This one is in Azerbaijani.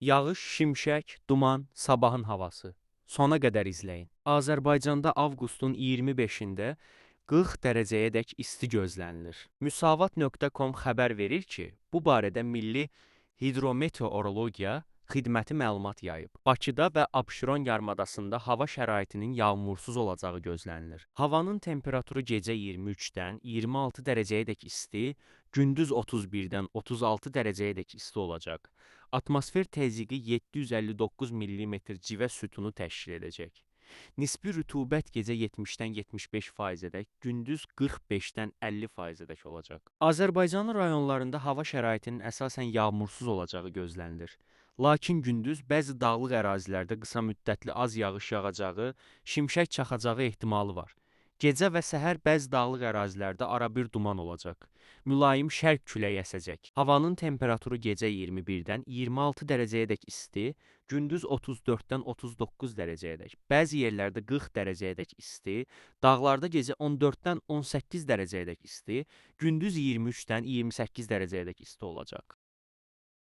Yağış, şimşək, duman, sabahın havası. Sona qədər izləyin. Azərbaycanda avqustun 25-də 40 dərəcəyədək isti gözlənilir. Müsavat.com xəbər verir ki, bu barədə Milli Hidrometeorologiya Xidməti məlumat yayıb. Bakıda və Abşeron yarımadasında hava şəraitinin yağmursuz olacağı gözlənilir. Havanın temperaturu gecə 23-dən 26 dərəcəyədək isti, gündüz 31-dən 36 dərəcəyədək isti olacaq. Atmosfer təzyiqi 759 millimetr civə sütunu təşkil edəcək. Nisbi rütubət gecə 70-dən 75%-ədək, gündüz 45-dən 50%-ədək olacaq. Azərbaycanın rayonlarında hava şəraitinin əsasən yağmursuz olacağı gözlənilir. Lakin gündüz bəzi dağlıq ərazilərdə qısa müddətli az yağış yağacağı, şimşək çaxacağı ehtimalı var. Gecə və səhər bəzi dağlıq ərazilərdə arabir duman olacaq. Mülayim şərq küləyi əsəcək. Havanın temperaturu gecə 21-dən 26 dərəcəyədək isti, gündüz 34-dən 39 dərəcəyədək. Bəzi yerlərdə 40 dərəcəyədək isti, dağlarda gecə 14-dən 18 dərəcəyədək isti, gündüz 23-dən 28 dərəcəyədək isti olacaq.